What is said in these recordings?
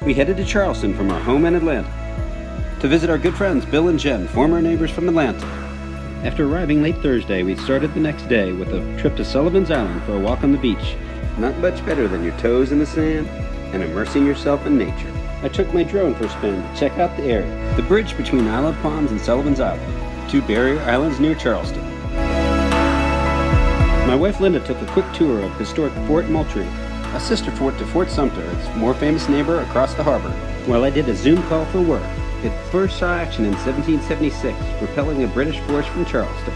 we headed to Charleston from our home in Atlanta to visit our good friends Bill and Jen, former neighbors from Atlanta. After arriving late Thursday, we started the next day with a trip to Sullivan's Island for a walk on the beach. Not much better than your toes in the sand and immersing yourself in nature. I took my drone for a spin to check out the area. The bridge between Isle of Palms and Sullivan's Island, two barrier islands near Charleston. My wife Linda took a quick tour of historic Fort Moultrie, a sister fort to Fort Sumter, its more famous neighbor across the harbor. While I did a Zoom call for work, it first saw action in 1776, repelling a British force from Charleston.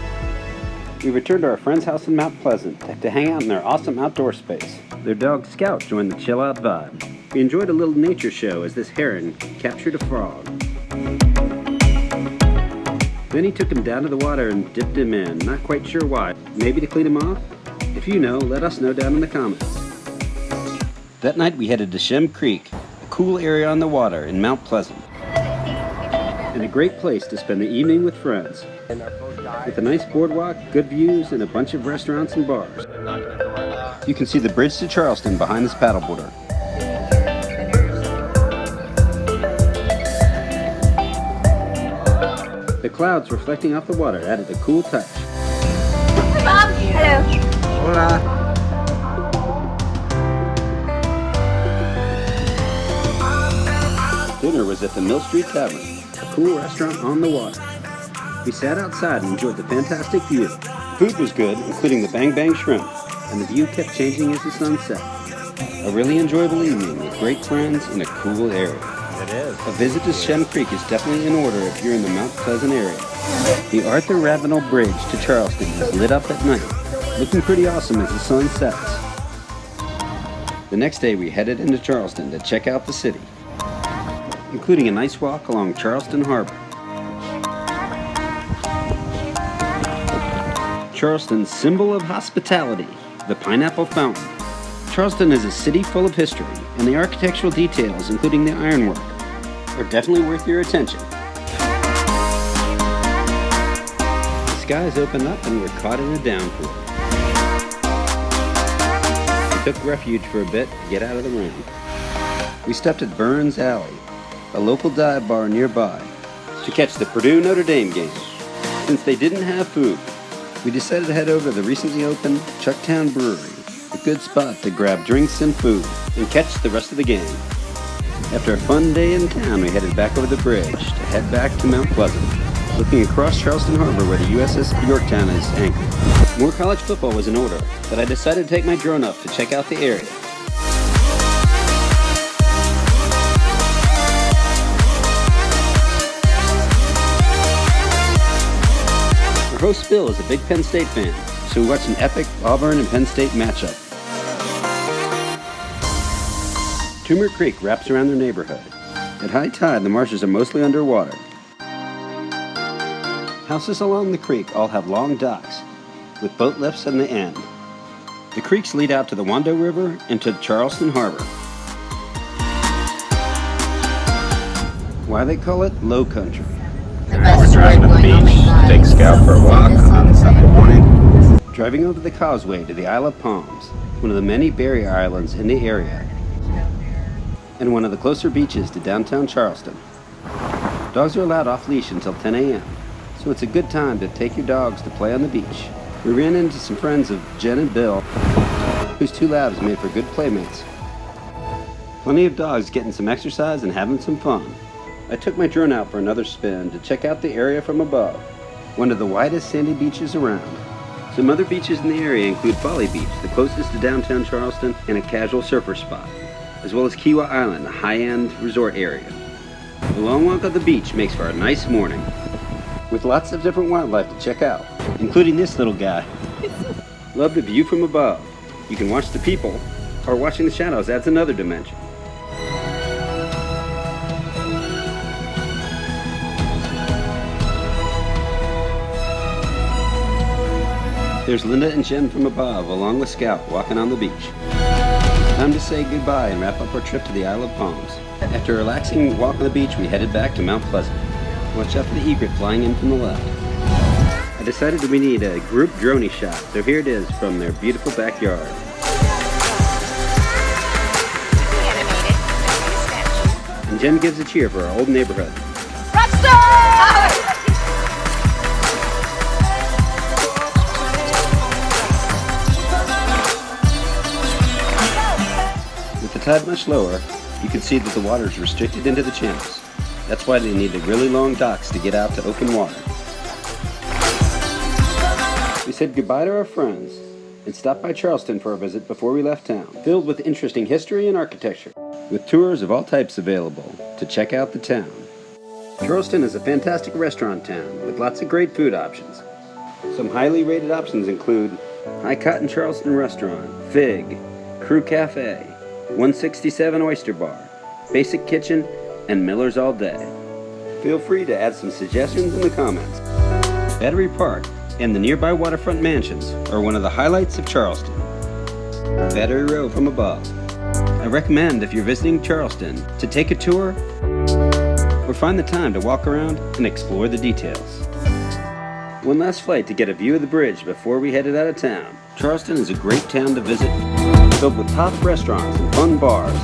We returned to our friend's house in Mount Pleasant to hang out in their awesome outdoor space. Their dog Scout joined the chill-out vibe. We enjoyed a little nature show as this heron captured a frog. Then he took him down to the water and dipped him in, not quite sure why. Maybe to clean him off? If you know, let us know down in the comments. That night we headed to Shem Creek, a cool area on the water in Mount Pleasant. And a great place to spend the evening with friends. With a nice boardwalk, good views, and a bunch of restaurants and bars. You can see the bridge to Charleston behind this paddleboarder. The clouds reflecting off the water added a cool touch. Hi, Bob. Hello. Hola. Dinner was at the Mill Street Tavern, a cool restaurant on the water. We sat outside and enjoyed the fantastic view. Food was good, including the Bang Bang Shrimp, and the view kept changing as the sun set. A really enjoyable evening with great friends in a cool area. It is. A visit to Shem Creek is definitely in order if you're in the Mount Pleasant area. The Arthur Ravenel Bridge to Charleston is lit up at night, looking pretty awesome as the sun sets. The next day we headed into Charleston to check out the city, including a nice walk along Charleston Harbor. Charleston's symbol of hospitality, the Pineapple Fountain. Charleston is a city full of history, and the architectural details, including the ironwork, are definitely worth your attention. The skies opened up and we're caught in a downpour. We took refuge for a bit to get out of the rain. We stopped at Burns Alley, a local dive bar nearby, to catch the Purdue-Notre Dame game. Since they didn't have food, we decided to head over to the recently opened Chucktown Brewery, a good spot to grab drinks and food, and catch the rest of the game. After a fun day in town, we headed back over the bridge to head back to Mount Pleasant, looking across Charleston Harbor where the USS Yorktown is anchored. More college football was in order, but I decided to take my drone up to check out the area. Our host Bill is a big Penn State fan, so we watched an epic Auburn and Penn State matchup. Turmeric Creek wraps around their neighborhood. At high tide, the marshes are mostly underwater. Houses along the creek all have long docks, with boat lifts on the end. The creeks lead out to the Wando River and to Charleston Harbor. Why they call it Low Country. We're driving to the beach to take Scout for a walk on Sunday morning. Driving over the causeway to the Isle of Palms, one of the many barrier islands in the area, and one of the closer beaches to downtown Charleston. Dogs are allowed off leash until 10 a.m., so it's a good time to take your dogs to play on the beach. We ran into some friends of Jen and Bill, whose two labs made for good playmates. Plenty of dogs getting some exercise and having some fun. I took my drone out for another spin to check out the area from above, one of the widest sandy beaches around. Some other beaches in the area include Bali Beach, the closest to downtown Charleston, and a casual surfer spot, as well as Kiwa Island, a high-end resort area. The long walk on the beach makes for a nice morning, with lots of different wildlife to check out, including this little guy. Love the view from above. You can watch the people, or watching the shadows adds another dimension. There's Linda and Jen from above, along with Scout, walking on the beach. It's time to say goodbye and wrap up our trip to the Isle of Palms. After a relaxing walk on the beach, we headed back to Mount Pleasant. Watch out for the egret flying in from the left. I decided we need a group droney shot, so here it is from their beautiful backyard. Jen gives a cheer for our old neighborhood. With the tide much lower, you can see that the water is restricted into the channels. That's why they need the really long docks to get out to open water. We said goodbye to our friends and stopped by Charleston for a visit before we left town, filled with interesting history and architecture, with tours of all types available to check out the town. Charleston is a fantastic restaurant town with lots of great food options. Some highly rated options include High Cotton Charleston Restaurant, Fig, Crew Cafe, 167 Oyster Bar, Basic Kitchen, and Miller's All Day. Feel free to add some suggestions in the comments. Battery Park and the nearby waterfront mansions are one of the highlights of Charleston. Battery Row from above. I recommend, if you're visiting Charleston, to take a tour or find the time to walk around and explore the details. One last flight to get a view of the bridge before we headed out of town. Charleston is a great town to visit, filled with top restaurants and fun bars,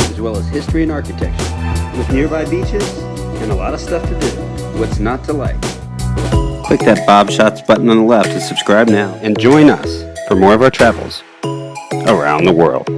as well as history and architecture, with nearby beaches and a lot of stuff to do. What's not to like? Click that BobShots button on the left to subscribe now and join us for more of our travels around the world.